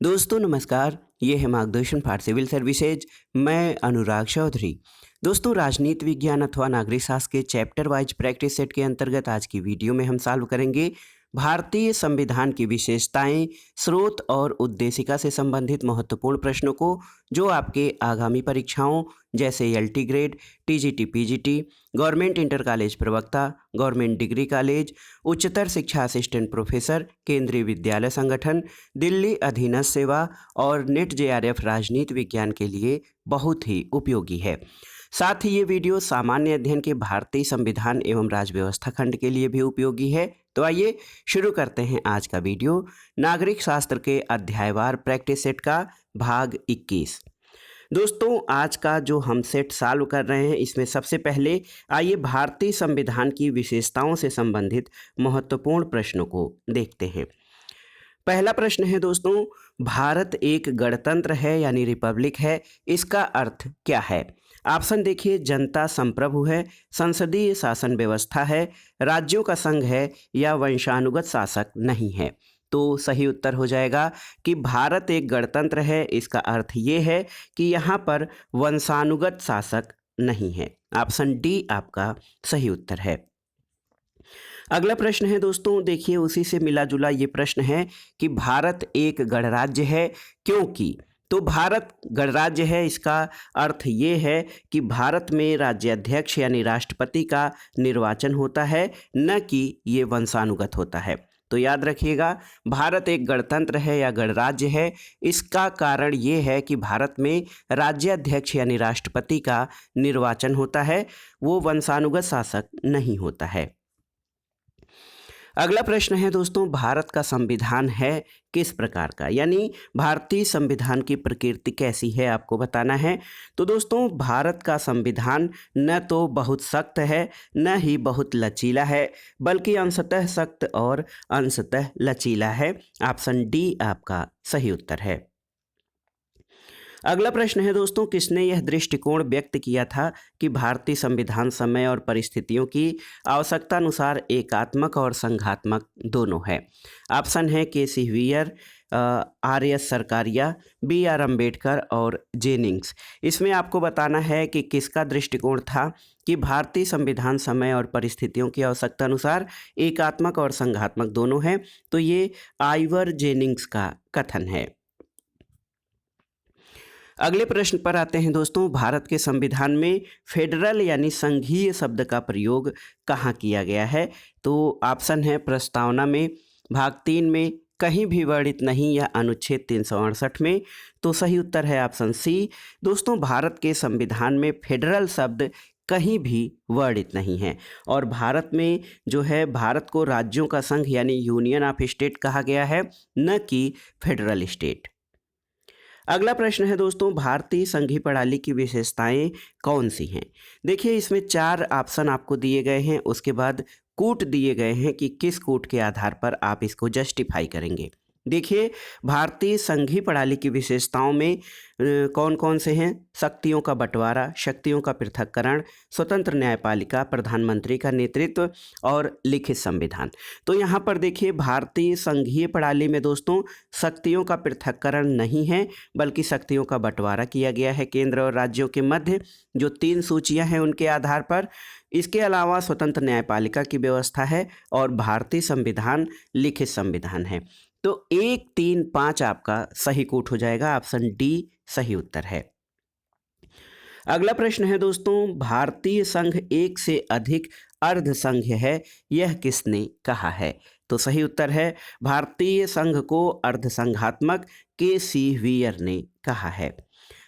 दोस्तों नमस्कार, ये है मार्गदर्शन फॉर सिविल सर्विसेज। मैं अनुराग चौधरी। दोस्तों, राजनीति विज्ञान अथवा नागरिक शास्त्र के चैप्टर वाइज प्रैक्टिस सेट के अंतर्गत आज की वीडियो में हम सॉल्व करेंगे भारतीय संविधान की विशेषताएं, स्रोत और उद्देशिका से संबंधित महत्वपूर्ण प्रश्नों को, जो आपके आगामी परीक्षाओं जैसे LT grade, TGT, PGT, government inter college प्रवक्ता, गवर्नमेंट डिग्री कॉलेज, उच्चतर शिक्षा असिस्टेंट प्रोफेसर, केंद्रीय विद्यालय संगठन, दिल्ली अधीनस्थ सेवा और नेट जेआरएफ राजनीति विज्ञान के लिए बहुत ही उपयोगी है। साथ ही ये वीडियो सामान्य अध्ययन के भारतीय संविधान एवं राज्य व्यवस्था खंड के लिए भी उपयोगी है। तो आइए शुरू करते हैं आज का वीडियो, नागरिक शास्त्र के अध्यायवार प्रैक्टिस सेट का भाग 21। दोस्तों, आज का जो हम सेट सॉल्व कर रहे हैं, इसमें सबसे पहले आइए भारतीय संविधान की विशेषताओं से संबंधित महत्वपूर्ण प्रश्नों को देखते हैं। पहला प्रश्न है दोस्तों, भारत एक गणतंत्र है यानी रिपब्लिक है, इसका अर्थ क्या है? ऑप्शन देखिए, जनता संप्रभु है, संसदीय शासन व्यवस्था है, राज्यों का संघ है या वंशानुगत शासक नहीं है। तो सही उत्तर हो जाएगा कि भारत एक गणतंत्र है। इसका अर्थ ये है कि यहाँ पर वंशानुगत शासक नहीं है। ऑप्शन डी आपका सही उत्तर है। अगला प्रश्न है दोस्तों, देखिए उसी से मिला जुला ये प्रश्न है कि भारत एक गणराज्य है, क्योंकि तो भारत गणराज्य है, इसका अर्थ ये है कि भारत में राज्याध्यक्ष यानी राष्ट्रपति का निर्वाचन होता है, न कि ये वंशानुगत होता है। तो याद रखिएगा, भारत एक गणतंत्र है या गणराज्य है, इसका कारण ये है कि भारत में राज्याध्यक्ष यानी राष्ट्रपति का निर्वाचन होता है, वो वंशानुगत शासक नहीं होता है। अगला प्रश्न है दोस्तों, भारत का संविधान है किस प्रकार का, यानी भारतीय संविधान की प्रकृति कैसी है आपको बताना है। तो दोस्तों, भारत का संविधान न तो बहुत सख्त है न ही बहुत लचीला है, बल्कि अंशतः सख्त और अंशतः लचीला है। ऑप्शन डी आपका सही उत्तर है। अगला प्रश्न है दोस्तों, किसने यह दृष्टिकोण व्यक्त किया था कि भारतीय संविधान समय और परिस्थितियों की आवश्यकता अनुसार एकात्मक और संघात्मक दोनों है? ऑप्शन है K C. Wheare, R S. Sarkaria, B R. Ambedkar और जेनिंग्स। इसमें आपको बताना है कि किसका दृष्टिकोण था कि भारतीय संविधान समय और परिस्थितियों की आवश्यकता अनुसार एकात्मक और संघात्मक दोनों है। तो ये आइवर जेनिंग्स का कथन है। अगले प्रश्न पर आते हैं दोस्तों, भारत के संविधान में फेडरल यानी संघीय शब्द का प्रयोग कहाँ किया गया है? तो ऑप्शन है प्रस्तावना में, भाग 3 में, कहीं भी वर्णित नहीं या अनुच्छेद 368 में। तो सही उत्तर है ऑप्शन सी। दोस्तों, भारत के संविधान में फेडरल शब्द कहीं भी वर्णित नहीं है और भारत में जो है, भारत को राज्यों का संघ यानी यूनियन ऑफ स्टेट कहा गया है, न कि फेडरल स्टेट। अगला प्रश्न है दोस्तों, भारतीय संघीय प्रणाली की विशेषताएं कौन सी हैं? देखिए, इसमें 4 ऑप्शन आपको दिए गए हैं, उसके बाद कूट दिए गए हैं कि किस कूट के आधार पर आप इसको जस्टिफाई करेंगे। देखिए, भारतीय संघीय प्रणाली की विशेषताओं में कौन कौन से हैं? शक्तियों का बंटवारा, शक्तियों का पृथक्करण, स्वतंत्र न्यायपालिका, प्रधानमंत्री का नेतृत्व और लिखित संविधान। तो यहाँ पर देखिए, भारतीय संघीय प्रणाली में दोस्तों शक्तियों का पृथक्करण नहीं है, बल्कि शक्तियों का बंटवारा किया गया है केंद्र और राज्यों के मध्य, जो 3 सूचियाँ हैं उनके आधार पर। इसके अलावा स्वतंत्र न्यायपालिका की व्यवस्था है और भारतीय संविधान लिखित संविधान है। तो 1, 3, 5 आपका सही कूट हो जाएगा। ऑप्शन डी सही उत्तर है। अगला प्रश्न है दोस्तों, भारतीय संघ एक से अधिक अर्ध संघ है, यह किसने कहा है? तो सही उत्तर है, भारतीय संघ को अर्ध संघात्मक के.सी. वियर ने कहा है।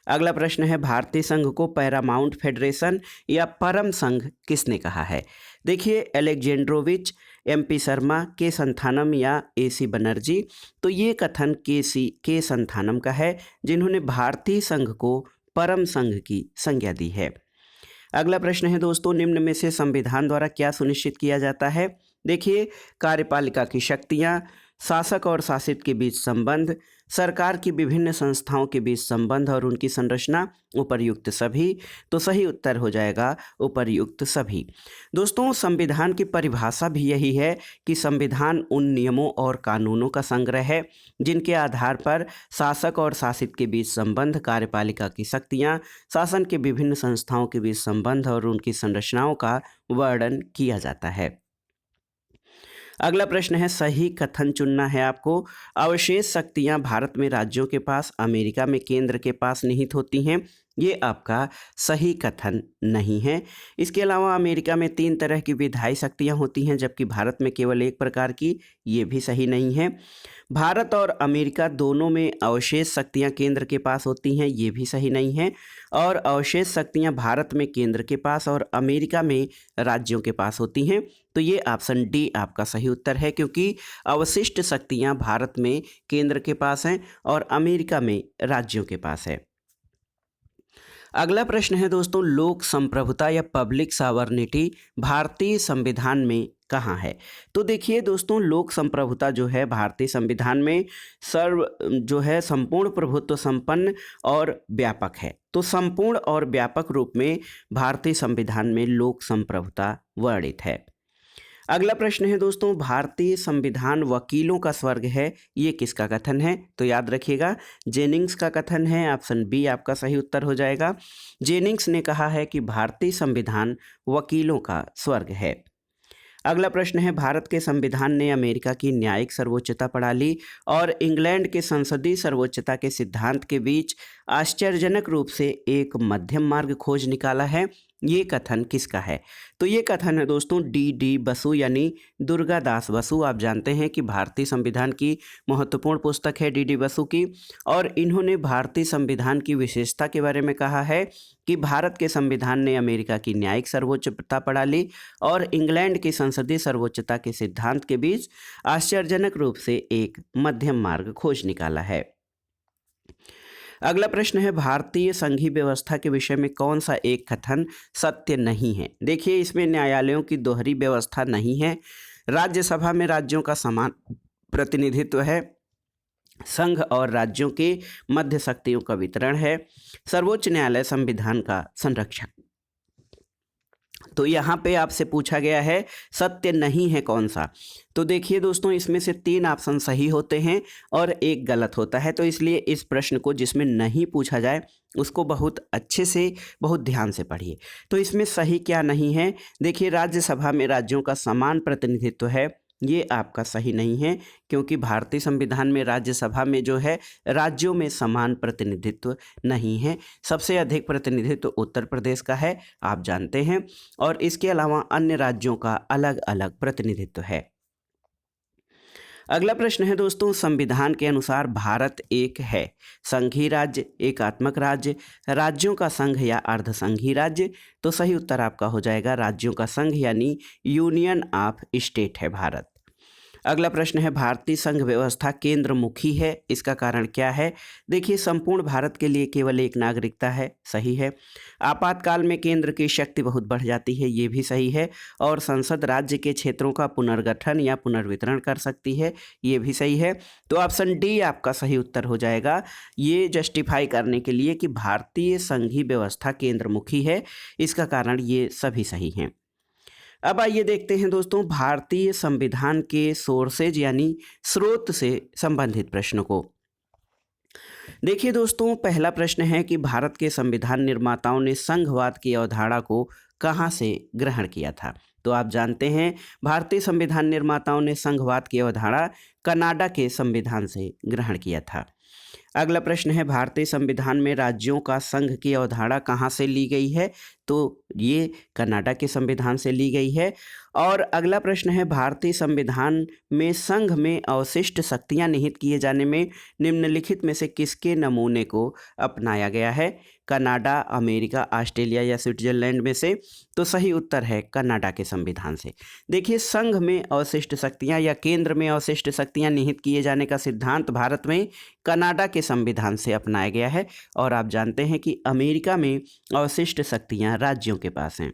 अगला प्रश्न है, भारतीय संघ को पैरामाउंट फेडरेशन या परम संघ किसने कहा है? देखिए, एलेक्जेंड्रोविच, एम.पी. शर्मा, के संथानम या ए.सी. बनर्जी। तो ये कथन के संथानम का है, जिन्होंने भारतीय संघ को परम संघ की संज्ञा दी है। अगला प्रश्न है दोस्तों, निम्न में से संविधान द्वारा क्या सुनिश्चित किया जाता है? देखिए, कार्यपालिका की शक्तियाँ, शासक और शासित के बीच संबंध, सरकार की विभिन्न संस्थाओं के बीच संबंध और उनकी संरचना, उपर्युक्त सभी। तो सही उत्तर हो जाएगा उपर्युक्त सभी। दोस्तों, संविधान की परिभाषा भी यही है कि संविधान उन नियमों और कानूनों का संग्रह है जिनके आधार पर शासक और शासित के बीच संबंध, कार्यपालिका की शक्तियां, शासन के विभिन्न संस्थाओं के बीच संबंध और उनकी संरचनाओं का वर्णन किया जाता है। अगला प्रश्न है, सही कथन चुनना है आपको। अवशेष शक्तियां भारत में राज्यों के पास, अमेरिका में केंद्र के पास निहित होती हैं। ये आपका सही कथन नहीं है। इसके अलावा अमेरिका में 3 तरह की विधायी शक्तियां होती हैं जबकि भारत में केवल एक प्रकार की, ये भी सही नहीं है। भारत और अमेरिका दोनों में अवशेष शक्तियां केंद्र के पास होती हैं, ये भी सही नहीं है। और अवशेष शक्तियां भारत में केंद्र के पास और अमेरिका में राज्यों के पास होती हैं। तो ये ऑप्शन डी आपका सही उत्तर है, क्योंकि अवशिष्ट शक्तियां भारत में केंद्र के पास हैं और अमेरिका में राज्यों के पास है। अगला प्रश्न है दोस्तों, लोक संप्रभुता या पब्लिक सॉवरेनिटी भारतीय संविधान में कहाँ है? तो देखिए दोस्तों, लोक संप्रभुता जो है भारतीय संविधान में संपूर्ण प्रभुत्व संपन्न और व्यापक है। तो संपूर्ण और व्यापक रूप में भारतीय संविधान में लोक संप्रभुता वर्णित है। अगला प्रश्न है दोस्तों, भारतीय संविधान वकीलों का स्वर्ग है, ये किसका कथन है? तो याद रखिएगा, जेनिंग्स का कथन है। ऑप्शन बी आपका सही उत्तर हो जाएगा। जेनिंग्स ने कहा है कि भारतीय संविधान वकीलों का स्वर्ग है। अगला प्रश्न है, भारत के संविधान ने अमेरिका की न्यायिक सर्वोच्चता प्रणाली और इंग्लैंड के संसदीय सर्वोच्चता के सिद्धांत के बीच आश्चर्यजनक रूप से एक मध्यम मार्ग खोज निकाला है। ये कथन किसका है? तो ये कथन है दोस्तों डी बसु यानी दुर्गा दास बसु। आप जानते हैं कि भारतीय संविधान की महत्वपूर्ण पुस्तक है डी बसु की, और इन्होंने भारतीय संविधान की विशेषता के बारे में कहा है कि भारत के संविधान ने अमेरिका की न्यायिक सर्वोच्चता प्रणाली और इंग्लैंड की संसदीय सर्वोच्चता के सिद्धांत के बीच आश्चर्यजनक रूप से एक मध्यम मार्ग खोज निकाला है। अगला प्रश्न है, भारतीय संघीय व्यवस्था के विषय में कौन सा एक कथन सत्य नहीं है? देखिए, इसमें न्यायालयों की दोहरी व्यवस्था नहीं है, राज्यसभा में राज्यों का समान प्रतिनिधित्व है, संघ और राज्यों के मध्य शक्तियों का वितरण है, सर्वोच्च न्यायालय संविधान का संरक्षक। तो यहाँ पे आपसे पूछा गया है सत्य नहीं है कौन सा? तो देखिए दोस्तों, इसमें से 3 ऑप्शन सही होते हैं और एक गलत होता है। तो इसलिए इस प्रश्न को जिसमें नहीं पूछा जाए उसको बहुत अच्छे से, बहुत ध्यान से पढ़िए। तो इसमें सही क्या नहीं है? देखिए, राज्यसभा में राज्यों का समान प्रतिनिधित्व है, ये आपका सही नहीं है, क्योंकि भारतीय संविधान में राज्यसभा में जो है राज्यों में समान प्रतिनिधित्व नहीं है। सबसे अधिक प्रतिनिधित्व उत्तर प्रदेश का है, आप जानते हैं, और इसके अलावा अन्य राज्यों का अलग अलग प्रतिनिधित्व है। अगला प्रश्न है दोस्तों, संविधान के अनुसार भारत एक है संघीय राज्य, एकात्मक राज्य, राज्यों का संघ या अर्धसंघीय राज्य? तो सही उत्तर आपका हो जाएगा राज्यों का संघ यानी यूनियन ऑफ स्टेट है भारत। अगला प्रश्न है, भारतीय संघ व्यवस्था केंद्र मुखी है, इसका कारण क्या है? देखिए, संपूर्ण भारत के लिए केवल एक नागरिकता है, सही है। आपातकाल में केंद्र की शक्ति बहुत बढ़ जाती है, ये भी सही है। और संसद राज्य के क्षेत्रों का पुनर्गठन या पुनर्वितरण कर सकती है, ये भी सही है। तो ऑप्शन डी आपका सही उत्तर हो जाएगा, ये जस्टिफाई करने के लिए कि भारतीय संघीय व्यवस्था केंद्र मुखी है, इसका कारण ये सभी सही हैं। अब आइए देखते हैं दोस्तों भारतीय संविधान के सोर्सेज यानी स्रोत से संबंधित प्रश्नों को। देखिए दोस्तों, पहला प्रश्न है कि भारत के संविधान निर्माताओं ने संघवाद की अवधारणा को कहाँ से ग्रहण किया था? तो आप जानते हैं भारतीय संविधान निर्माताओं ने संघवाद की अवधारणा कनाडा के संविधान से ग्रहण किया था। अगला प्रश्न है, भारतीय संविधान में राज्यों का संघ की अवधारणा कहाँ से ली गई है? तो ये कनाडा के संविधान से ली गई है। और अगला प्रश्न है, भारतीय संविधान में संघ में अवशिष्ट शक्तियाँ निहित किए जाने में निम्नलिखित में से किसके नमूने को अपनाया गया है? कनाडा, अमेरिका, ऑस्ट्रेलिया या स्विट्जरलैंड में से? तो सही उत्तर है कनाडा के संविधान से। देखिए, संघ में अवशिष्ट शक्तियाँ या केंद्र में अवशिष्ट शक्तियाँ निहित किए जाने का सिद्धांत भारत में कनाडा के संविधान से अपनाया गया है, और आप जानते हैं कि अमेरिका में अवशिष्ट शक्तियाँ राज्यों के पास हैं।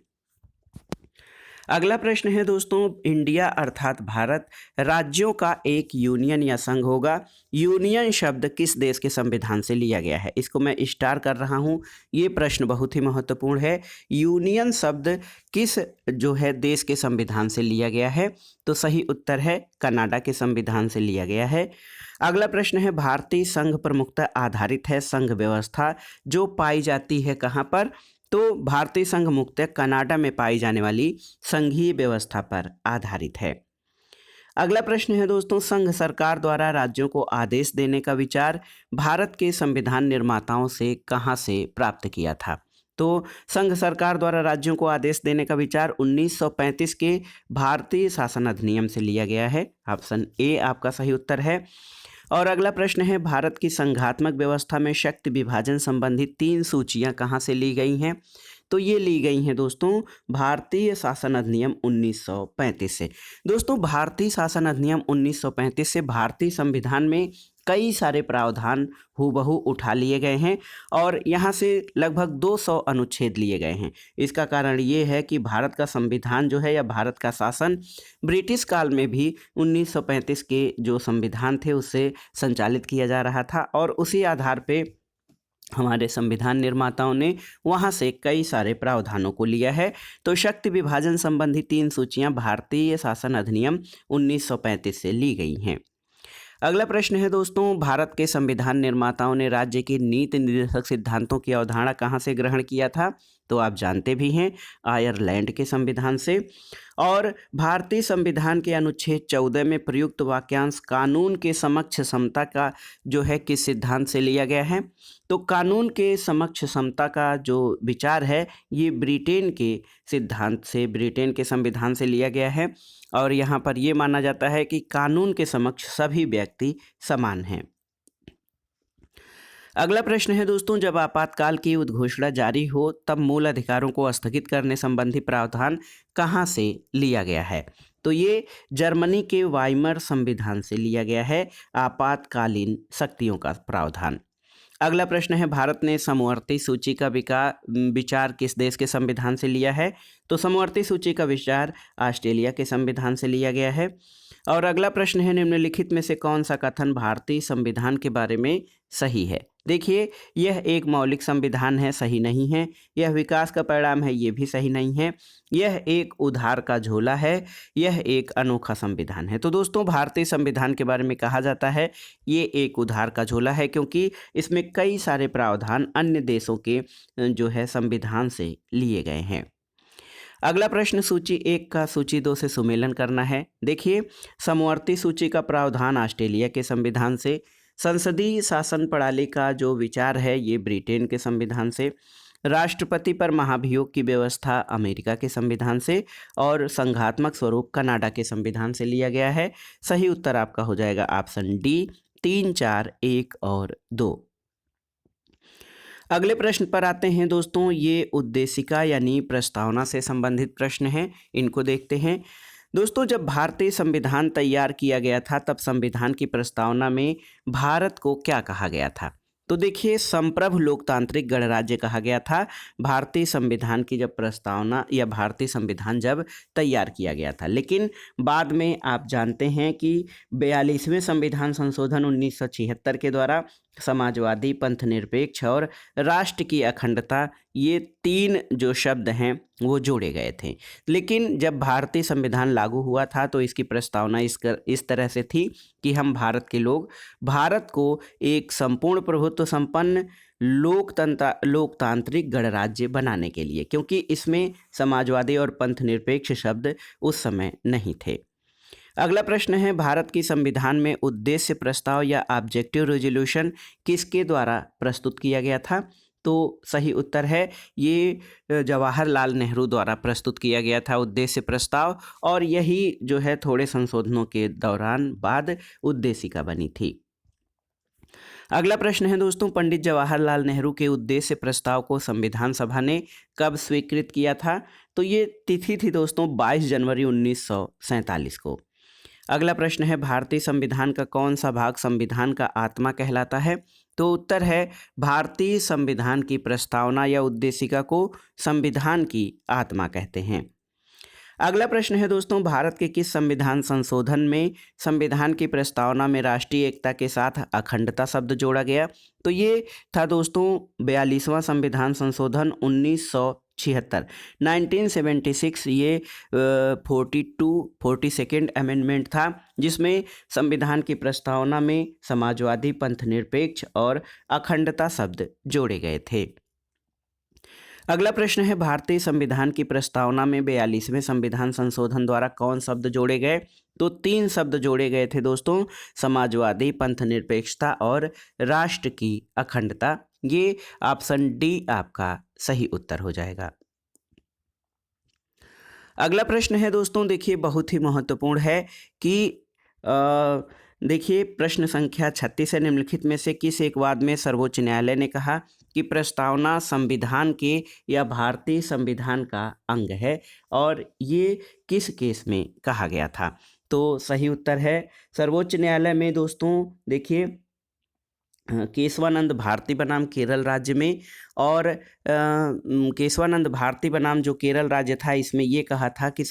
अगला प्रश्न है दोस्तों, इंडिया अर्थात भारत राज्यों का एक यूनियन या संघ होगा। यूनियन शब्द किस देश के संविधान से लिया गया है? इसको मैं स्टार कर रहा हूँ, ये प्रश्न बहुत ही महत्वपूर्ण है। यूनियन शब्द किस जो है देश के संविधान से लिया गया है? तो सही उत्तर है कनाडा के संविधान से लिया गया है। अगला प्रश्न है, भारतीय संघ प्रमुखता आधारित है संघ व्यवस्था जो पाई जाती है कहाँ पर? तो भारतीय संघ मुख्यतः कनाडा में पाई जाने वाली संघीय व्यवस्था पर आधारित है। अगला प्रश्न है दोस्तों, संघ सरकार द्वारा राज्यों को आदेश देने का विचार भारत के संविधान निर्माताओं से कहां से प्राप्त किया था? तो संघ सरकार द्वारा राज्यों को आदेश देने का विचार 1935 के भारतीय शासन अधिनियम से लिया गया है। ऑप्शन ए आपका सही उत्तर है। और अगला प्रश्न है, भारत की संघात्मक व्यवस्था में शक्ति विभाजन संबंधी 3 सूचियां कहां से ली गई हैं? तो ये ली गई हैं दोस्तों भारतीय शासन अधिनियम 1935 से। दोस्तों भारतीय शासन अधिनियम 1935 से भारतीय संविधान में कई सारे प्रावधान हूबहू उठा लिए गए हैं और यहाँ से लगभग 200 अनुच्छेद लिए गए हैं। इसका कारण ये है कि भारत का संविधान जो है या भारत का शासन ब्रिटिश काल में भी 1935 के जो संविधान थे उससे संचालित किया जा रहा था और उसी आधार पे हमारे संविधान निर्माताओं ने वहाँ से कई सारे प्रावधानों को लिया है। तो शक्ति विभाजन संबंधी 3 सूचियाँ भारतीय शासन अधिनियम 1935 से ली गई हैं। अगला प्रश्न है दोस्तों, भारत के संविधान निर्माताओं ने राज्य के नीति निर्देशक सिद्धांतों की अवधारणा कहाँ से ग्रहण किया था? तो आप जानते भी हैं आयरलैंड के संविधान से। और भारतीय संविधान के अनुच्छेद 14 में प्रयुक्त वाक्यांश कानून के समक्ष समता का जो है किस सिद्धांत से लिया गया है? तो कानून के समक्ष समता का जो विचार है ये ब्रिटेन के सिद्धांत से, ब्रिटेन के संविधान से लिया गया है और यहाँ पर ये माना जाता है कि कानून के समक्ष सभी व्यक्ति समान हैं। अगला प्रश्न है दोस्तों, जब आपातकाल की उद्घोषणा जारी हो तब मूल अधिकारों को स्थगित करने संबंधी प्रावधान कहाँ से लिया गया है? तो ये जर्मनी के वाइमर संविधान से लिया गया है आपातकालीन शक्तियों का प्रावधान। अगला प्रश्न है, भारत ने समवर्ती सूची का विचार किस देश के संविधान से लिया है? तो समवर्ती सूची का विचार ऑस्ट्रेलिया के संविधान से लिया गया है। और अगला प्रश्न है, निम्नलिखित में से कौन सा कथन भारतीय संविधान के बारे में सही है? देखिए, यह एक मौलिक संविधान है, सही नहीं है। यह विकास का परिणाम है, ये भी सही नहीं है। यह एक उधार का झोला है, यह एक अनोखा संविधान है। तो दोस्तों भारतीय संविधान के बारे में कहा जाता है ये एक उधार का झोला है क्योंकि इसमें कई सारे प्रावधान अन्य देशों के जो है संविधान से लिए गए हैं। अगला प्रश्न, सूची 1 का सूची 2 से सुमेलन करना है। देखिए, समवर्ती सूची का प्रावधान ऑस्ट्रेलिया के संविधान से, संसदीय शासन प्रणाली का जो विचार है ये ब्रिटेन के संविधान से, राष्ट्रपति पर महाभियोग की व्यवस्था अमेरिका के संविधान से और संघात्मक स्वरूप कनाडा के संविधान से लिया गया है। सही उत्तर आपका हो जाएगा ऑप्शन डी 3, 4, 1 और 2। अगले प्रश्न पर आते हैं दोस्तों, ये उद्देशिका यानी प्रस्तावना से संबंधित प्रश्न हैं, इनको देखते हैं। दोस्तों जब भारतीय संविधान तैयार किया गया था तब संविधान की प्रस्तावना में भारत को क्या कहा गया था? तो देखिए, संप्रभु लोकतांत्रिक गणराज्य कहा गया था भारतीय संविधान की जब प्रस्तावना या भारतीय संविधान जब तैयार किया गया था। लेकिन बाद में आप जानते हैं कि 42वें संविधान संशोधन 1976 के द्वारा समाजवादी, पंथनिरपेक्ष और राष्ट्र की अखंडता, ये 3 जो शब्द हैं वो जोड़े गए थे। लेकिन जब भारतीय संविधान लागू हुआ था तो इसकी प्रस्तावना इस तरह से थी कि हम भारत के लोग भारत को एक संपूर्ण प्रभुत्व संपन्न लोकतांत्रिक गणराज्य बनाने के लिए, क्योंकि इसमें समाजवादी और पंथनिरपेक्ष शब्द उस समय नहीं थे। अगला प्रश्न है, भारत की संविधान में उद्देश्य प्रस्ताव या ऑब्जेक्टिव रेजोल्यूशन किसके द्वारा प्रस्तुत किया गया था? तो सही उत्तर है ये जवाहरलाल नेहरू द्वारा प्रस्तुत किया गया था उद्देश्य प्रस्ताव, और यही जो है थोड़े संशोधनों के दौरान बाद उद्देशिका बनी थी। अगला प्रश्न है दोस्तों, पंडित जवाहरलाल नेहरू के उद्देश्य प्रस्ताव को संविधान सभा ने कब स्वीकृत किया था? तो ये तिथि थी दोस्तों 22 जनवरी 1947 को। अगला प्रश्न है, भारतीय संविधान का कौन सा भाग संविधान का आत्मा कहलाता है? तो उत्तर है भारतीय संविधान की प्रस्तावना या उद्देशिका को संविधान की आत्मा कहते हैं। अगला प्रश्न है दोस्तों, भारत के किस संविधान संशोधन में संविधान की प्रस्तावना में राष्ट्रीय एकता के साथ अखंडता शब्द जोड़ा गया? तो ये था दोस्तों 42वां संविधान संशोधन 1976, 1976। ये 42 अमेंडमेंट था, जिसमें संविधान की प्रस्तावना में समाजवादी, पंथनिरपेक्ष और अखंडता शब्द जोड़े गए थे। अगला प्रश्न है, भारतीय संविधान की प्रस्तावना में 42वें संविधान संशोधन द्वारा कौन शब्द जोड़े गए? तो 3 शब्द जोड़े गए थे दोस्तों, समाजवादी, पंथनिरपेक्षता और राष्ट्र की अखंडता। ये ऑप्शन डी आपका सही उत्तर हो जाएगा। अगला प्रश्न है दोस्तों, देखिए बहुत ही महत्वपूर्ण है कि देखिए प्रश्न संख्या 36 है, निम्नलिखित में से किस एक वाद में सर्वोच्च न्यायालय ने कहा कि प्रस्तावना संविधान के या भारतीय संविधान का अंग है, और ये किस केस में कहा गया था? तो सही उत्तर है सर्वोच्च न्यायालय में दोस्तों, देखिए केशवानंद भारती बनाम केरल राज्य में, और केशवानंद भारती बनाम जो केरल राज्य था, इसमें ये कहा था कि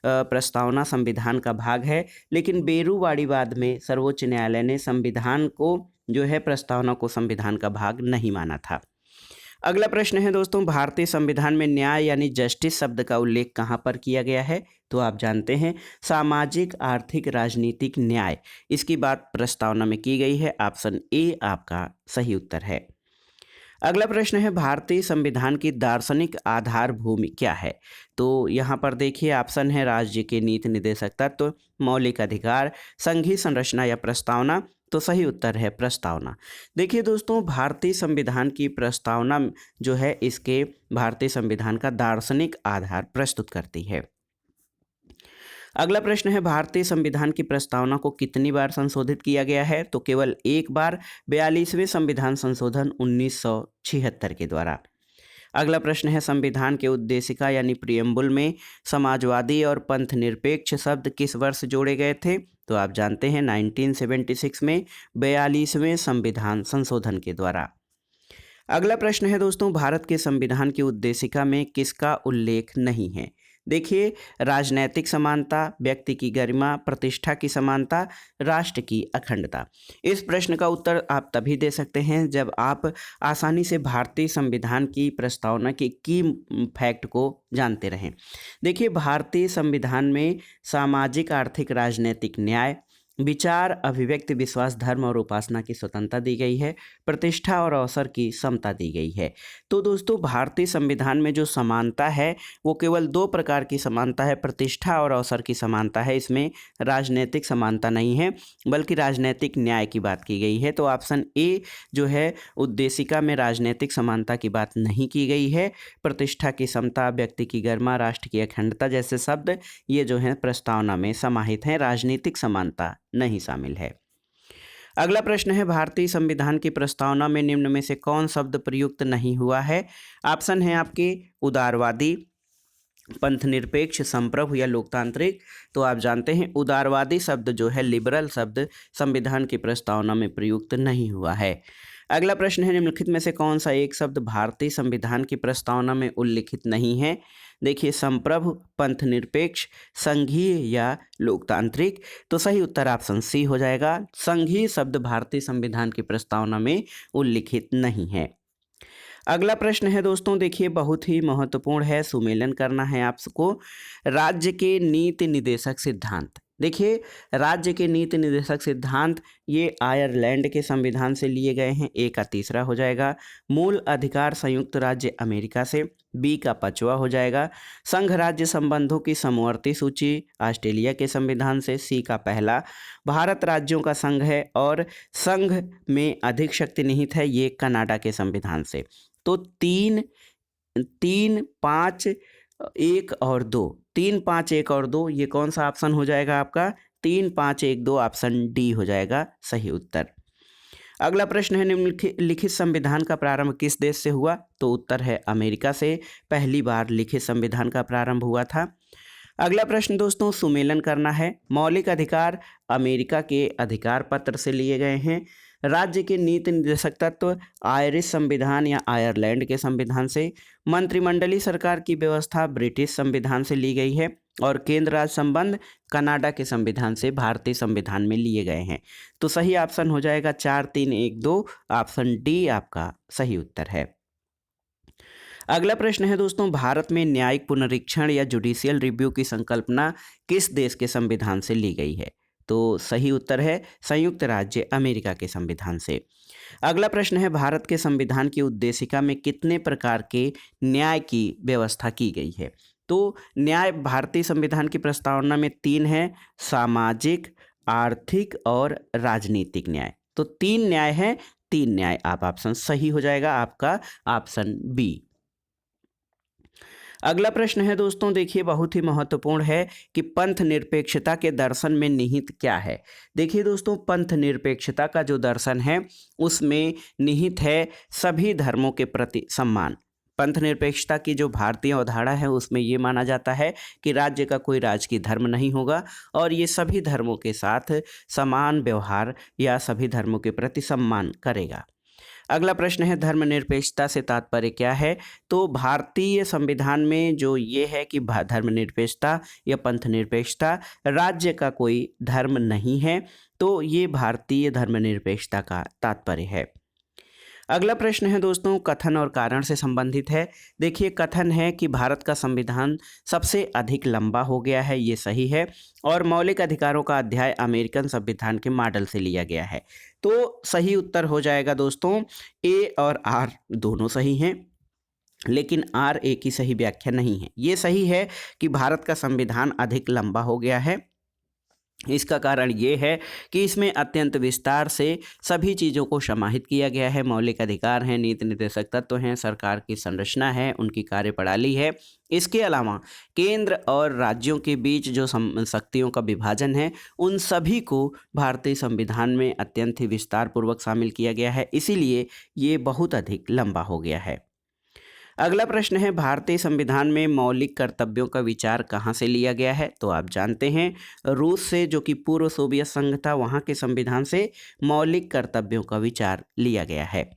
प्रस्तावना संविधान का भाग है, लेकिन बेरूवाड़ी वाद में सर्वोच्च न्यायालय ने संविधान को जो है प्रस्तावना को संविधान का भाग नहीं माना था। अगला प्रश्न है दोस्तों, भारतीय संविधान में न्याय यानी जस्टिस शब्द का उल्लेख कहाँ पर किया गया है? तो आप जानते हैं सामाजिक, आर्थिक, राजनीतिक न्याय, इसकी बात प्रस्तावना में की गई है। ऑप्शन ए आपका सही उत्तर है। अगला प्रश्न है, भारतीय संविधान की दार्शनिक आधार भूमि क्या है? तो यहाँ पर देखिए ऑप्शन है राज्य के नीति निर्देशक तत्व, मौलिक अधिकार, संघीय संरचना या प्रस्तावना। तो सही उत्तर है प्रस्तावना। देखिए दोस्तों, भारतीय संविधान की प्रस्तावना जो है इसके भारतीय संविधान का दार्शनिक आधार प्रस्तुत करती है। अगला प्रश्न है, भारतीय संविधान की प्रस्तावना को कितनी बार संशोधित किया गया है? तो केवल एक बार, 42वें संविधान संशोधन 1976 के द्वारा। अगला प्रश्न है, संविधान के उद्देशिका यानी प्रियम्बुल में समाजवादी और पंथनिरपेक्ष शब्द किस वर्ष जोड़े गए थे? तो आप जानते हैं 1976 में 42वें संविधान संशोधन के द्वारा। अगला प्रश्न है दोस्तों, भारत के संविधान की उद्देशिका में किसका उल्लेख नहीं है? देखिए, राजनैतिक समानता, व्यक्ति की गरिमा, प्रतिष्ठा की समानता, राष्ट्र की अखंडता। इस प्रश्न का उत्तर आप तभी दे सकते हैं जब आप आसानी से भारतीय संविधान की प्रस्तावना की फैक्ट को जानते रहें। देखिए, भारतीय संविधान में सामाजिक, आर्थिक, राजनैतिक न्याय, विचार, अभिव्यक्ति, विश्वास, धर्म और उपासना की स्वतंत्रता दी गई है, प्रतिष्ठा और अवसर की समता दी गई है। तो दोस्तों, भारतीय संविधान में जो समानता है वो केवल 2 प्रकार की समानता है, प्रतिष्ठा और अवसर की समानता है। इसमें राजनीतिक समानता नहीं है, बल्कि राजनीतिक न्याय की बात की गई है। तो ऑप्शन ए जो है उद्देशिका में राजनीतिक समानता की बात नहीं की गई है। प्रतिष्ठा की समता, व्यक्ति की गरिमा, राष्ट्र की अखंडता जैसे शब्द ये जो है प्रस्तावना में समाहित हैं, राजनीतिक समानता नहीं शामिल है। अगला प्रश्न है, भारतीय संविधान की प्रस्तावना में निम्न में से कौन शब्द प्रयुक्त नहीं हुआ है? ऑप्शन है आपके उदारवादी, पंथनिरपेक्ष, संप्रभु या लोकतांत्रिक। तो आप जानते हैं उदारवादी शब्द जो है, लिबरल शब्द संविधान की प्रस्तावना में प्रयुक्त नहीं हुआ है। अगला प्रश्न है, निम्नलिखित में से कौन सा एक शब्द भारतीय संविधान की प्रस्तावना में उल्लिखित नहीं है? देखिए, संप्रभु, पंथनिरपेक्ष, संघीय या लोकतांत्रिक। तो सही उत्तर ऑप्शन सी हो जाएगा, संघीय शब्द भारतीय संविधान की प्रस्तावना में उल्लिखित नहीं है। अगला प्रश्न है दोस्तों, देखिए बहुत ही महत्वपूर्ण है, सुमेलन करना है आपको। राज्य के नीति निर्देशक सिद्धांत। देखिए, राज्य के नीति निर्देशक सिद्धांत ये आयरलैंड के संविधान से लिए गए हैं। ए का तीसरा हो जाएगा। मूल अधिकार संयुक्त राज्य अमेरिका से, बी का 5वां हो जाएगा। संघ राज्य संबंधों की समवर्ती सूची ऑस्ट्रेलिया के संविधान से, सी का पहला। भारत राज्यों का संघ है और संघ में अधिक शक्ति निहित है, ये कनाडा के संविधान से। तो 3, 5, 1 और 2, 3, 5, 1 और 2, ये कौन सा ऑप्शन हो जाएगा आपका? 3, 5, 1, 2 ऑप्शन डी हो जाएगा सही उत्तर। अगला प्रश्न है, निम्नलिखित संविधान का प्रारंभ किस देश से हुआ? तो उत्तर है अमेरिका से पहली बार लिखित संविधान का प्रारंभ हुआ था। अगला प्रश्न दोस्तों, सुमेलन करना है। मौलिक अधिकार अमेरिका के अधिकार पत्र से लिए गए हैं। राज्य के नीति निर्देशक तत्व आयरिश संविधान या आयरलैंड के संविधान से। मंत्रिमंडलीय सरकार की व्यवस्था ब्रिटिश संविधान से ली गई है। और केंद्र राज्य संबंध कनाडा के संविधान से भारतीय संविधान में लिए गए हैं। तो सही ऑप्शन हो जाएगा 4, 3, 1, 2, ऑप्शन डी आपका सही उत्तर है। अगला प्रश्न है दोस्तों, भारत में न्यायिक पुनरीक्षण या जुडिशियल रिव्यू की संकल्पना किस देश के संविधान से ली गई है? तो सही उत्तर है संयुक्त राज्य अमेरिका के संविधान से। अगला प्रश्न है, भारत के संविधान की उद्देशिका में कितने प्रकार के न्याय की व्यवस्था की गई है? तो न्याय भारतीय संविधान की प्रस्तावना में 3 है, सामाजिक, आर्थिक और राजनीतिक न्याय। तो 3 न्याय है, 3 न्याय आप ऑप्शन सही हो जाएगा आपका ऑप्शन बी। अगला प्रश्न है दोस्तों, देखिए बहुत ही महत्वपूर्ण है कि पंथ निरपेक्षता के दर्शन में निहित क्या है? देखिए दोस्तों, पंथ निरपेक्षता का जो दर्शन है उसमें निहित है सभी धर्मों के प्रति सम्मान। पंथ निरपेक्षता की जो भारतीय अवधारणा है उसमें ये माना जाता है कि राज्य का कोई राजकीय धर्म नहीं होगा और ये सभी धर्मों के साथ समान व्यवहार या सभी धर्मों के प्रति सम्मान करेगा। अगला प्रश्न है, धर्मनिरपेक्षता से तात्पर्य क्या है? तो भारतीय संविधान में जो ये है कि धर्मनिरपेक्षता या पंथ निरपेक्षता राज्य का कोई धर्म नहीं है, तो ये भारतीय धर्मनिरपेक्षता का तात्पर्य है। अगला प्रश्न है दोस्तों, कथन और कारण से संबंधित है। देखिए कथन है कि भारत का संविधान सबसे अधिक लंबा हो गया है, ये सही है, और मौलिक अधिकारों का अध्याय अमेरिकन संविधान के मॉडल से लिया गया है। तो सही उत्तर हो जाएगा दोस्तों, ए और आर दोनों सही हैं, लेकिन आर ए की सही व्याख्या नहीं है। ये सही है कि भारत का संविधान अधिक लंबा हो गया है। इसका कारण ये है कि इसमें अत्यंत विस्तार से सभी चीज़ों को समाहित किया गया है। मौलिक अधिकार हैं, नीति निर्देशक तत्व हैं, सरकार की संरचना है, उनकी कार्यप्रणाली है। इसके अलावा केंद्र और राज्यों के बीच जो शक्तियों का विभाजन है, उन सभी को भारतीय संविधान में अत्यंत ही विस्तार पूर्वक शामिल किया गया है, इसीलिए ये बहुत अधिक लंबा हो गया है। अगला प्रश्न है, भारतीय संविधान में मौलिक कर्तव्यों का विचार कहाँ से लिया गया है? तो आप जानते हैं रूस से, जो कि पूर्व सोवियत संघ था, वहाँ के संविधान से मौलिक कर्तव्यों का विचार लिया गया है।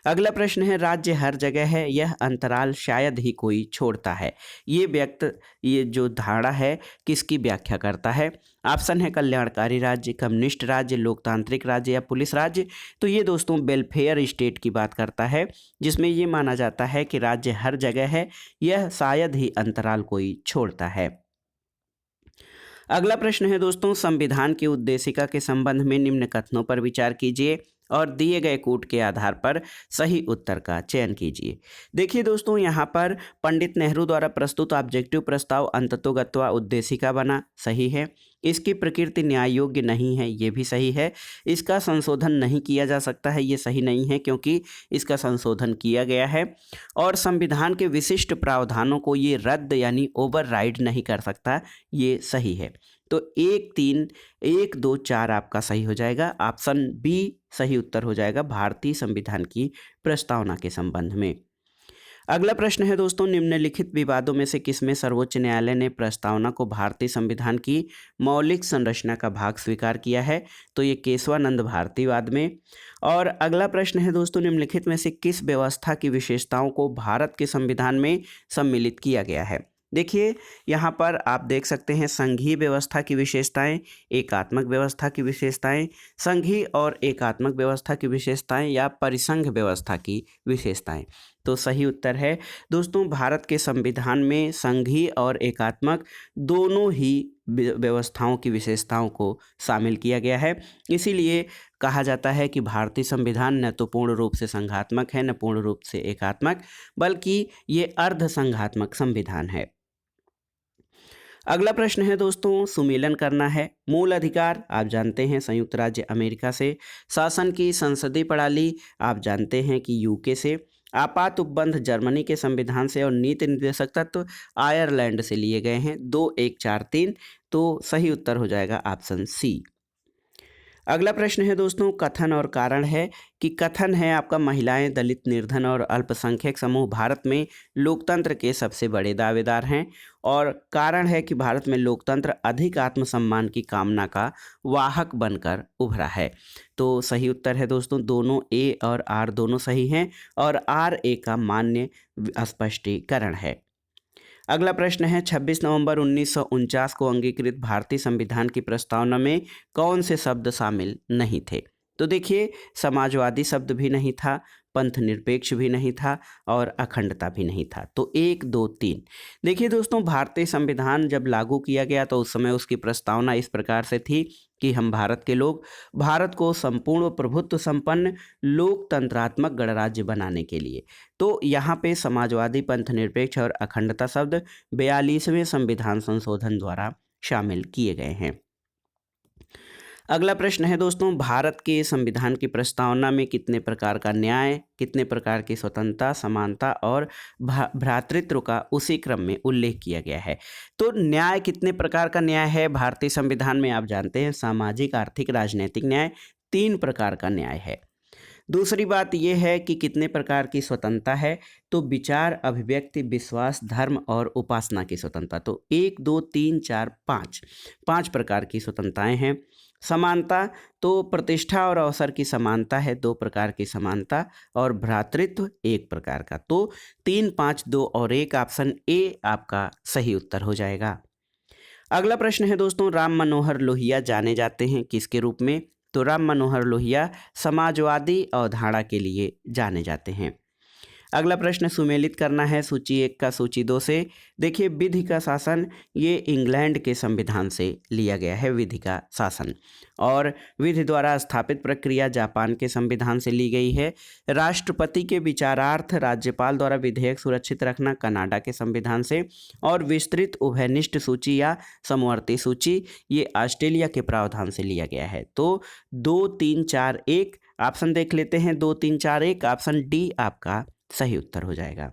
अगला प्रश्न है, राज्य हर जगह है, यह अंतराल शायद ही कोई छोड़ता है। ये जो धारणा है किसकी व्याख्या करता है? ऑप्शन है कल्याणकारी राज्य, कम्युनिस्ट राज्य, लोकतांत्रिक राज्य या पुलिस राज्य। तो ये दोस्तों वेलफेयर स्टेट की बात करता है, जिसमें ये माना जाता है कि राज्य हर जगह है, यह शायद ही अंतराल कोई छोड़ता है। अगला प्रश्न है दोस्तों, संविधान की उद्देशिका के संबंध में निम्न कथनों पर विचार कीजिए और दिए गए कूट के आधार पर सही उत्तर का चयन कीजिए। देखिए दोस्तों, यहाँ पर पंडित नेहरू द्वारा प्रस्तुत ऑब्जेक्टिव प्रस्ताव अंततोगत्वा उद्देशिका बना, सही है। इसकी प्रकृति न्याय योग्य नहीं है, ये भी सही है। इसका संशोधन नहीं किया जा सकता है, ये सही नहीं है क्योंकि इसका संशोधन किया गया है। और संविधान के विशिष्ट प्रावधानों को ये रद्द यानी ओवरराइड नहीं कर सकता, ये सही है। तो 1, 3, 1, 2, 4 आपका सही हो जाएगा। ऑप्शन बी सही उत्तर हो जाएगा भारतीय संविधान की प्रस्तावना के संबंध में। अगला प्रश्न है दोस्तों, निम्नलिखित विवादों में से किसमें सर्वोच्च न्यायालय ने प्रस्तावना को भारतीय संविधान की मौलिक संरचना का भाग स्वीकार किया है? तो ये केशवानंद भारतीवाद में। और अगला प्रश्न है दोस्तों, निम्नलिखित में से किस व्यवस्था की विशेषताओं को भारत के संविधान में सम्मिलित किया गया है? देखिए यहाँ पर आप देख सकते हैं संघीय व्यवस्था की विशेषताएं, एकात्मक व्यवस्था की विशेषताएं, संघीय और एकात्मक व्यवस्था की विशेषताएं या परिसंघ व्यवस्था की विशेषताएं। तो सही उत्तर है दोस्तों, भारत के संविधान में संघीय और एकात्मक दोनों ही व्यवस्थाओं की विशेषताओं को शामिल किया गया है। इसीलिए कहा जाता है कि भारतीय संविधान न तो पूर्ण रूप से संघात्मक है, न पूर्ण रूप से एकात्मक, बल्कि ये अर्ध संघात्मक संविधान है। अगला प्रश्न है दोस्तों, सुमेलन करना है। मूल अधिकार आप जानते हैं संयुक्त राज्य अमेरिका से, शासन की संसदीय प्रणाली आप जानते हैं कि यूके से, आपात उपबंध जर्मनी के संविधान से और नीति निर्देशक तत्व आयरलैंड से लिए गए हैं। 2, 1, 4, 3। तो सही उत्तर हो जाएगा ऑप्शन सी। अगला प्रश्न है दोस्तों, कथन और कारण है कि कथन है आपका महिलाएं, दलित, निर्धन और अल्पसंख्यक समूह भारत में लोकतंत्र के सबसे बड़े दावेदार हैं, और कारण है कि भारत में लोकतंत्र अधिक आत्मसम्मान की कामना का वाहक बनकर उभरा है। तो सही उत्तर है दोस्तों, दोनों ए और आर दोनों सही हैं और आर ए का मान्य स्पष्टीकरण है। अगला प्रश्न है 26 नवंबर 1949 को अंगीकृत भारतीय संविधान की प्रस्तावना में कौन से शब्द शामिल नहीं थे? तो देखिए, समाजवादी शब्द भी नहीं था, पंथ निरपेक्ष भी नहीं था और अखंडता भी नहीं था। तो 1, 2, 3। देखिए दोस्तों, भारतीय संविधान जब लागू किया गया तो उस समय उसकी प्रस्तावना इस प्रकार से थी कि हम भारत के लोग भारत को संपूर्ण प्रभुत्व संपन्न लोकतंत्रात्मक गणराज्य बनाने के लिए। तो यहाँ पे समाजवादी, पंथ निरपेक्ष और अखंडता शब्द 42वें संविधान संशोधन द्वारा शामिल किए गए हैं। अगला प्रश्न है दोस्तों, भारत के संविधान की प्रस्तावना में कितने प्रकार का न्याय, कितने प्रकार की स्वतंत्रता, समानता और भ्रातृत्व का उसी क्रम में उल्लेख किया गया है? तो न्याय, कितने प्रकार का न्याय है भारतीय संविधान में? आप जानते हैं, सामाजिक, आर्थिक, राजनीतिक न्याय, 3 प्रकार का न्याय है। दूसरी बात यह है कि कितने प्रकार की स्वतंत्रता है? तो विचार, अभिव्यक्ति, विश्वास, धर्म और उपासना की स्वतंत्रता। तो 1, 2, 3, 4, 5 प्रकार की स्वतंत्रताएं हैं। समानता, तो प्रतिष्ठा और अवसर की समानता है, 2 प्रकार की समानता, और भ्रातृत्व 1 प्रकार का। तो 3, 5, 2 और 1, ऑप्शन ए आपका सही उत्तर हो जाएगा। अगला प्रश्न है दोस्तों, राम मनोहर लोहिया जाने जाते हैं किसके रूप में? तो राम मनोहर लोहिया समाजवादी अवधारणा के लिए जाने जाते हैं। अगला प्रश्न सुमेलित करना है सूची 1 का सूची 2 से। देखिए, विधि का शासन, ये इंग्लैंड के संविधान से लिया गया है विधि का शासन, और विधि द्वारा स्थापित प्रक्रिया जापान के संविधान से ली गई है। राष्ट्रपति के विचारार्थ राज्यपाल द्वारा विधेयक सुरक्षित रखना कनाडा के संविधान से, और विस्तृत उभयनिष्ठ सूची या समवर्ती सूची ये ऑस्ट्रेलिया के प्रावधान से लिया गया है। तो 2, 3, 4, 1 ऑप्शन देख लेते हैं। 2, 3, 4, 1 ऑप्शन डी आपका सही उत्तर हो जाएगा।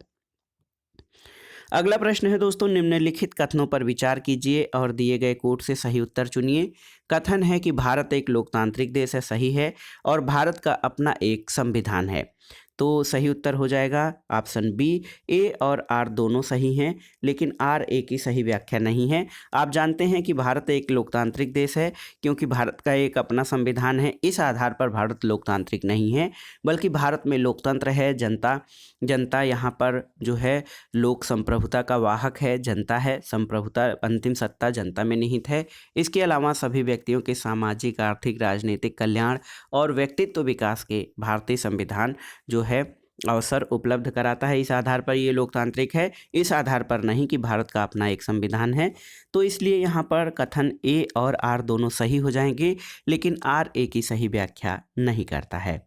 अगला प्रश्न है दोस्तों, निम्नलिखित कथनों पर विचार कीजिए और दिए गए कोट से सही उत्तर चुनिए। कथन है कि भारत एक लोकतांत्रिक देश है, सही है, और भारत का अपना एक संविधान है। तो सही उत्तर हो जाएगा ऑप्शन बी। ए और आर दोनों सही हैं, लेकिन आर ए की सही व्याख्या नहीं है। आप जानते हैं कि भारत एक लोकतांत्रिक देश है क्योंकि भारत का एक अपना संविधान है। इस आधार पर भारत लोकतांत्रिक नहीं है, बल्कि भारत में लोकतंत्र है। जनता यहाँ पर जो है लोक संप्रभुता का वाहक है, जनता है। संप्रभुता, अंतिम सत्ता जनता में निहित है। इसके अलावा सभी व्यक्तियों के सामाजिक, आर्थिक, राजनीतिक कल्याण और व्यक्तित्व विकास के भारतीय संविधान जो है अवसर उपलब्ध कराता है। इस आधार पर ये लोकतांत्रिक है, इस आधार पर नहीं कि भारत का अपना एक संविधान है। तो इसलिए यहाँ पर कथन ए और आर दोनों सही हो जाएंगे, लेकिन आर ए की सही व्याख्या नहीं करता है।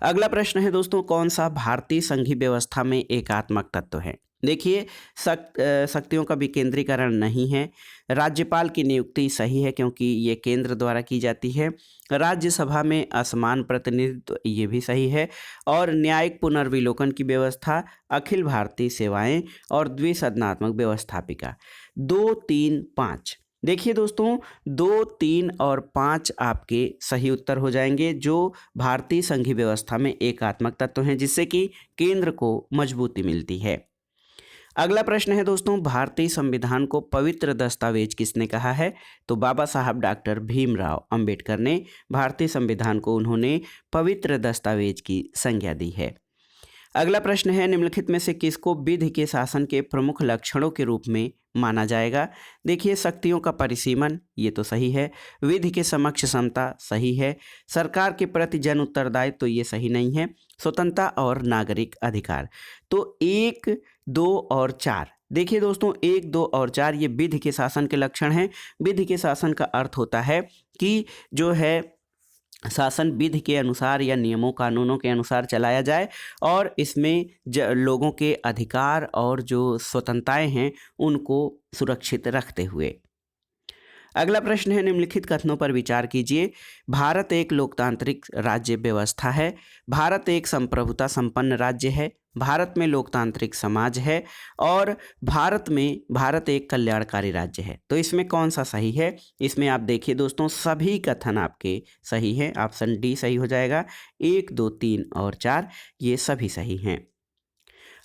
अगला प्रश्न है दोस्तों, कौन सा भारतीय संघीय व्यवस्था में एकात्मक तत्व है? देखिए, शक्तियों का विकेंद्रीकरण नहीं है। राज्यपाल की नियुक्ति सही है क्योंकि ये केंद्र द्वारा की जाती है। राज्यसभा में असमान प्रतिनिधित्व, ये भी सही है। और न्यायिक पुनर्विलोकन की व्यवस्था, अखिल भारतीय सेवाएं और द्विसदनात्मक व्यवस्थापिका। 2, 3, 5। देखिए दोस्तों, 2, 3 और 5 आपके सही उत्तर हो जाएंगे, जो भारतीय संघीय व्यवस्था में एकात्मक तत्व हैं, जिससे कि केंद्र को मजबूती मिलती है। अगला प्रश्न है दोस्तों, भारतीय संविधान को पवित्र दस्तावेज किसने कहा है? तो बाबा साहब डॉक्टर भीमराव अंबेडकर ने भारतीय संविधान को उन्होंने पवित्र दस्तावेज की संज्ञा दी है। अगला प्रश्न है, निम्नलिखित में से किसको विधि के शासन के प्रमुख लक्षणों के रूप में माना जाएगा? देखिए, शक्तियों का परिसीमन, ये तो सही है। विधि के समक्ष समता, सही है। सरकार के प्रति जन उत्तरदायित्व, तो ये सही नहीं है। स्वतंत्रता और नागरिक अधिकार। तो 1, 2 और 4। देखिए दोस्तों, 1, 2 और 4 ये विधि के शासन के लक्षण हैं। विधि के शासन का अर्थ होता है कि जो है शासन विधि के अनुसार या नियमों कानूनों के अनुसार चलाया जाए, और इसमें लोगों के अधिकार और जो स्वतंत्रताएं हैं उनको सुरक्षित रखते हुए। अगला प्रश्न है, निम्नलिखित कथनों पर विचार कीजिए। भारत एक लोकतांत्रिक राज्य व्यवस्था है। भारत एक संप्रभुता संपन्न राज्य है। भारत में लोकतांत्रिक समाज है। और भारत एक कल्याणकारी राज्य है। तो इसमें कौन सा सही है? इसमें आप देखिए दोस्तों, सभी कथन आपके सही हैं। ऑप्शन डी सही हो जाएगा। 1, 2, 3 और 4 ये सभी सही हैं।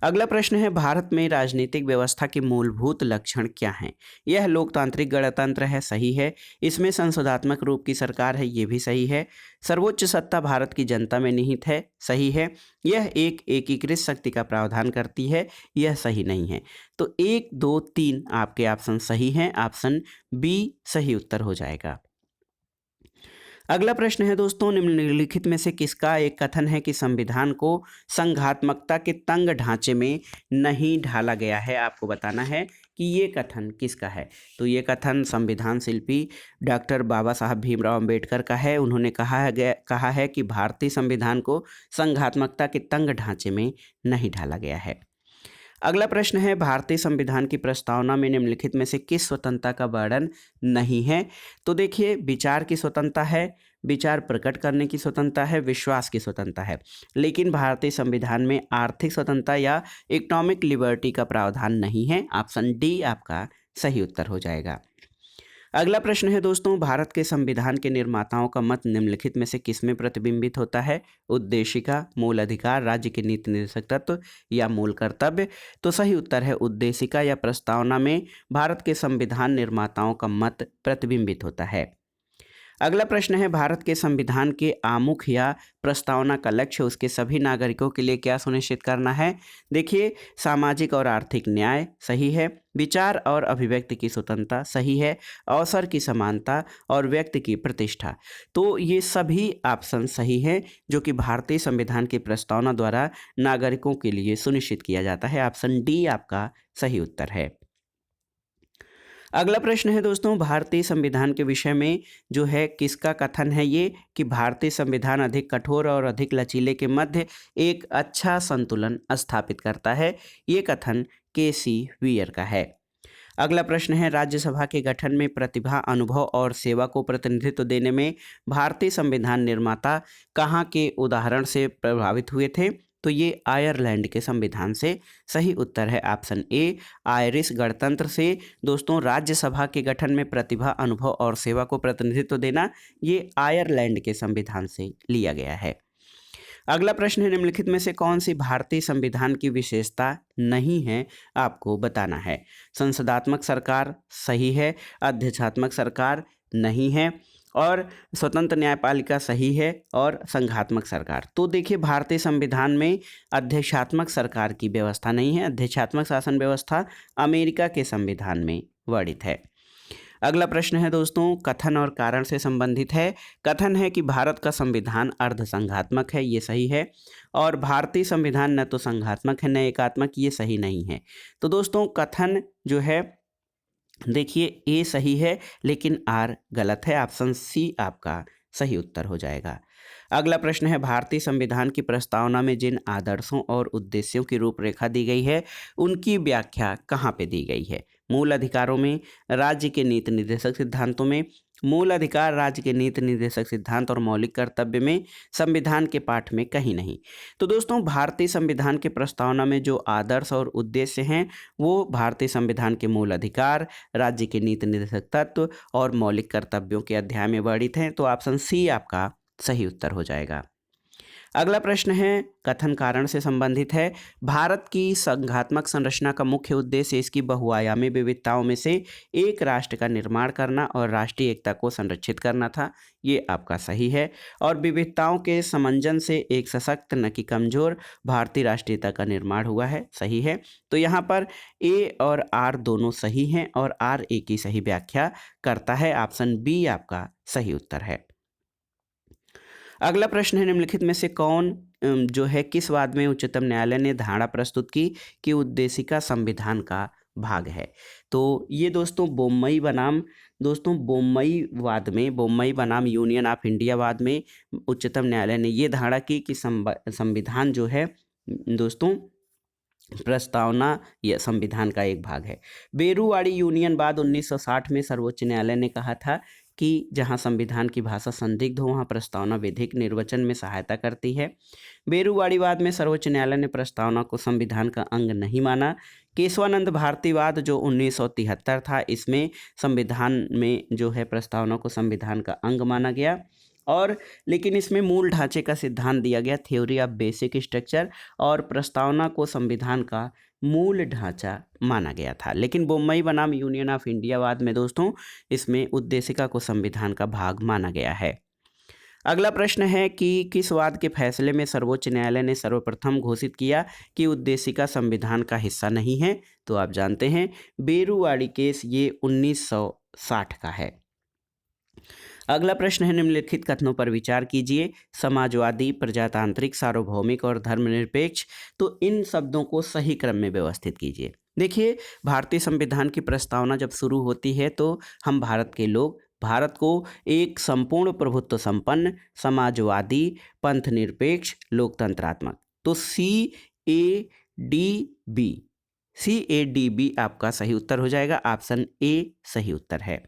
अगला प्रश्न है, भारत में राजनीतिक व्यवस्था के मूलभूत लक्षण क्या हैं? यह लोकतांत्रिक गणतंत्र है, सही है। इसमें संसदात्मक रूप की सरकार है, ये भी सही है। सर्वोच्च सत्ता भारत की जनता में निहित है, सही है। यह एक एकीकृत शक्ति का प्रावधान करती है, यह सही नहीं है। तो 1, 2, 3 आपके ऑप्शन सही हैं। ऑप्शन बी सही उत्तर हो जाएगा। अगला प्रश्न है दोस्तों, निम्नलिखित में से किसका एक कथन है कि संविधान को संघात्मकता के तंग ढांचे में नहीं ढाला गया है? आपको बताना है कि ये कथन किसका है। तो ये कथन संविधान शिल्पी डॉक्टर बाबा साहब भीमराव अंबेडकर का है। उन्होंने कहा है कि भारतीय संविधान को संघात्मकता के तंग ढांचे में नहीं ढाला गया है। अगला प्रश्न है, भारतीय संविधान की प्रस्तावना में निम्नलिखित में से किस स्वतंत्रता का वर्णन नहीं है? तो देखिए, विचार की स्वतंत्रता है, विचार प्रकट करने की स्वतंत्रता है, विश्वास की स्वतंत्रता है, लेकिन भारतीय संविधान में आर्थिक स्वतंत्रता या इकोनॉमिक लिबर्टी का प्रावधान नहीं है। ऑप्शन डी आपका सही उत्तर हो जाएगा। अगला प्रश्न है दोस्तों, भारत के संविधान के निर्माताओं का मत निम्नलिखित में से किसमें प्रतिबिंबित होता है? उद्देशिका, मूल अधिकार, राज्य के नीति निर्देशक तत्व या मूल कर्तव्य? तो सही उत्तर है उद्देशिका या प्रस्तावना में भारत के संविधान निर्माताओं का मत प्रतिबिंबित होता है। अगला प्रश्न है, भारत के संविधान के आमुख या प्रस्तावना का लक्ष्य उसके सभी नागरिकों के लिए क्या सुनिश्चित करना है? देखिए, सामाजिक और आर्थिक न्याय, सही है। विचार और अभिव्यक्ति की स्वतंत्रता, सही है। अवसर की समानता और व्यक्ति की प्रतिष्ठा। तो ये सभी ऑप्शन सही हैं जो कि भारतीय संविधान की प्रस्तावना द्वारा नागरिकों के लिए सुनिश्चित किया जाता है। ऑप्शन डी आपका सही उत्तर है। अगला प्रश्न है दोस्तों, भारतीय संविधान के विषय में जो है किसका कथन है ये कि भारतीय संविधान अधिक कठोर और अधिक लचीले के मध्य एक अच्छा संतुलन स्थापित करता है। ये कथन के.सी. वियर का है। अगला प्रश्न है, राज्यसभा के गठन में प्रतिभा, अनुभव और सेवा को प्रतिनिधित्व देने में भारतीय संविधान निर्माता कहाँ के उदाहरण से प्रभावित हुए थे? तो ये आयरलैंड के संविधान से। सही उत्तर है ऑप्शन ए, आयरिश गणतंत्र से। दोस्तों, राज्यसभा के गठन में प्रतिभा, अनुभव और सेवा को प्रतिनिधित्व देना ये आयरलैंड के संविधान से लिया गया है। अगला प्रश्न है, निम्नलिखित में से कौन सी भारतीय संविधान की विशेषता नहीं है? आपको बताना है। संसदात्मक सरकार, सही है। अध्यक्षात्मक सरकार, नहीं है। और स्वतंत्र न्यायपालिका, सही है। और संघात्मक सरकार। तो देखिए, भारतीय संविधान में अध्यक्षात्मक सरकार की व्यवस्था नहीं है। अध्यक्षात्मक शासन व्यवस्था अमेरिका के संविधान में वर्णित है। अगला प्रश्न है दोस्तों, कथन और कारण से संबंधित है। कथन है कि भारत का संविधान अर्धसंघात्मक है, ये सही है। और भारतीय संविधान न तो संघात्मक है न एकात्मक, ये सही नहीं है। तो दोस्तों, कथन जो है देखिए, ए सही है लेकिन आर गलत है। ऑप्शन सी आपका सही उत्तर हो जाएगा। अगला प्रश्न है, भारतीय संविधान की प्रस्तावना में जिन आदर्शों और उद्देश्यों की रूपरेखा दी गई है उनकी व्याख्या कहाँ पे दी गई है? मूल अधिकारों में, राज्य के नीति निर्देशक सिद्धांतों में, मूल अधिकार, राज्य के नीति निर्देशक सिद्धांत और मौलिक कर्तव्य में, संविधान के पाठ में कहीं नहीं। तो दोस्तों, भारतीय संविधान के प्रस्तावना में जो आदर्श और उद्देश्य हैं वो भारतीय संविधान के मूल अधिकार, राज्य के नीति निर्देशक तत्व और मौलिक कर्तव्यों के अध्याय में वर्णित हैं। तो ऑप्शन सी आपका सही उत्तर हो जाएगा। अगला प्रश्न है, कथन कारण से संबंधित है। भारत की संघात्मक संरचना का मुख्य उद्देश्य इसकी बहुआयामी विविधताओं में से एक राष्ट्र का निर्माण करना और राष्ट्रीय एकता को संरक्षित करना था। ये आपका सही है। और विविधताओं के समंजन से एक सशक्त न कि कमजोर भारतीय राष्ट्रीयता का निर्माण हुआ है, सही है। तो यहाँ पर ए और आर दोनों सही हैं और आर ए की सही व्याख्या करता है। ऑप्शन बी आपका सही उत्तर है। अगला प्रश्न है, निम्नलिखित में से कौन जो है किस वाद में उच्चतम न्यायालय ने धारणा प्रस्तुत की कि उद्देशिका संविधान का भाग है? तो ये दोस्तों बोम्मई बनाम बोम्मई बनाम यूनियन ऑफ इंडिया वाद में उच्चतम न्यायालय ने ये धारणा की कि संविधान जो है दोस्तों प्रस्तावना या संविधान का एक भाग है। बेरूवाड़ी यूनियन वाद 1960 में सर्वोच्च न्यायालय ने कहा था कि जहां संविधान की भाषा संदिग्ध हो वहां प्रस्तावना विधिक निर्वचन में सहायता करती है। बेरूवाड़ीवाद में सर्वोच्च न्यायालय ने प्रस्तावना को संविधान का अंग नहीं माना। केशवानंद भारतीवाद जो 1973 था, इसमें संविधान में जो है प्रस्तावना को संविधान का अंग माना गया। और लेकिन इसमें मूल ढांचे का सिद्धांत दिया गया, थ्योरी ऑफ बेसिक स्ट्रक्चर, और प्रस्तावना को संविधान का मूल ढांचा माना गया था। लेकिन बम्बई बनाम यूनियन ऑफ इंडिया वाद में दोस्तों इसमें उद्देशिका को संविधान का भाग माना गया है। अगला प्रश्न है कि किस वाद के फैसले में सर्वोच्च न्यायालय ने सर्वप्रथम घोषित किया कि उद्देशिका संविधान का हिस्सा नहीं है? तो आप जानते हैं बेरुवाड़ी केस, ये 1960 का है। अगला प्रश्न है निम्नलिखित कथनों पर विचार कीजिए, समाजवादी, प्रजातांत्रिक, सार्वभौमिक और धर्मनिरपेक्ष। तो इन शब्दों को सही क्रम में व्यवस्थित कीजिए। देखिए, भारतीय संविधान की प्रस्तावना जब शुरू होती है तो हम भारत के लोग भारत को एक संपूर्ण प्रभुत्व संपन्न, समाजवादी, पंथ निरपेक्ष, लोकतंत्रात्मक, तो CADB आपका सही उत्तर हो जाएगा। ऑप्शन ए सही उत्तर है।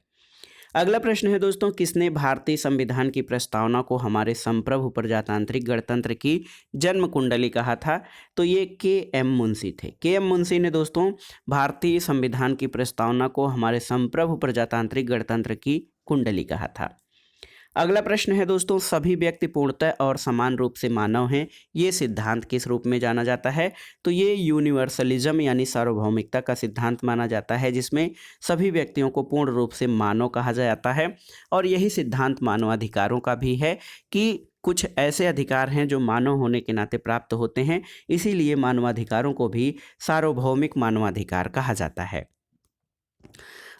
अगला प्रश्न है दोस्तों, किसने भारतीय संविधान की प्रस्तावना को हमारे संप्रभु प्रजातांत्रिक गणतंत्र की जन्म कुंडली कहा था? तो ये KM मुंशी थे। KM मुंशी ने दोस्तों भारतीय संविधान की प्रस्तावना को हमारे संप्रभु प्रजातांत्रिक गणतंत्र की कुंडली कहा था। अगला प्रश्न है दोस्तों, सभी व्यक्ति पूर्णतः और समान रूप से मानव हैं, ये सिद्धांत किस रूप में जाना जाता है? तो ये यूनिवर्सलिज्म यानी सार्वभौमिकता का सिद्धांत माना जाता है, जिसमें सभी व्यक्तियों को पूर्ण रूप से मानव कहा जाता है। और यही सिद्धांत मानवाधिकारों का भी है कि कुछ ऐसे अधिकार हैं जो मानव होने के नाते प्राप्त होते हैं, इसीलिए मानवाधिकारों को भी सार्वभौमिक मानवाधिकार कहा जाता है।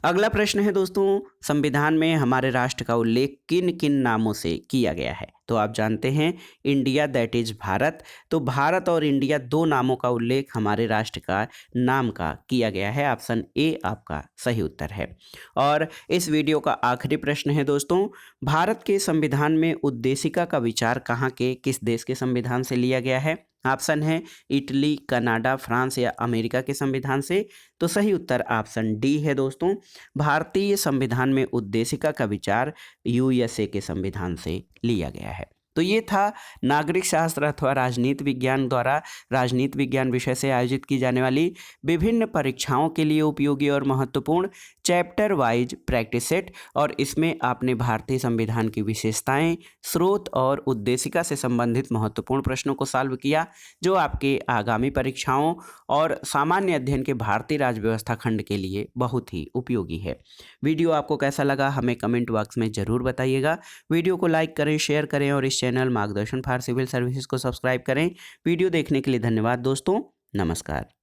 अगला प्रश्न है दोस्तों, संविधान में हमारे राष्ट्र का उल्लेख किन किन नामों से किया गया है? तो आप जानते हैं इंडिया, दैट इज भारत। तो भारत और इंडिया, दो नामों का उल्लेख हमारे राष्ट्र का नाम का किया गया है। ऑप्शन ए आपका सही उत्तर है। और इस वीडियो का आखिरी प्रश्न है दोस्तों, भारत के संविधान में उद्देशिका का विचार कहाँ के किस देश के संविधान से लिया गया है? ऑप्शन है इटली, कनाडा, फ्रांस या अमेरिका के संविधान से। तो सही उत्तर ऑप्शन डी है दोस्तों, भारतीय संविधान में उद्देशिका का विचार USA के संविधान से लिया गया है। तो ये था नागरिक शास्त्र अथवा राजनीति विज्ञान द्वारा राजनीति विज्ञान विषय से आयोजित की जाने वाली विभिन्न परीक्षाओं के लिए उपयोगी और महत्वपूर्ण चैप्टर वाइज प्रैक्टिस सेट। और इसमें आपने भारतीय संविधान की विशेषताएं, स्रोत और उद्देशिका से संबंधित महत्वपूर्ण प्रश्नों को सॉल्व किया, जो आपके आगामी परीक्षाओं और सामान्य अध्ययन के भारतीय राज्य व्यवस्था खंड के लिए बहुत ही उपयोगी है। वीडियो आपको कैसा लगा हमें कमेंट बॉक्स में ज़रूर बताइएगा। वीडियो को लाइक करें, शेयर करें और इस चैनल मार्गदर्शन फॉर सिविल सर्विसेज को सब्सक्राइब करें। वीडियो देखने के लिए धन्यवाद दोस्तों, नमस्कार।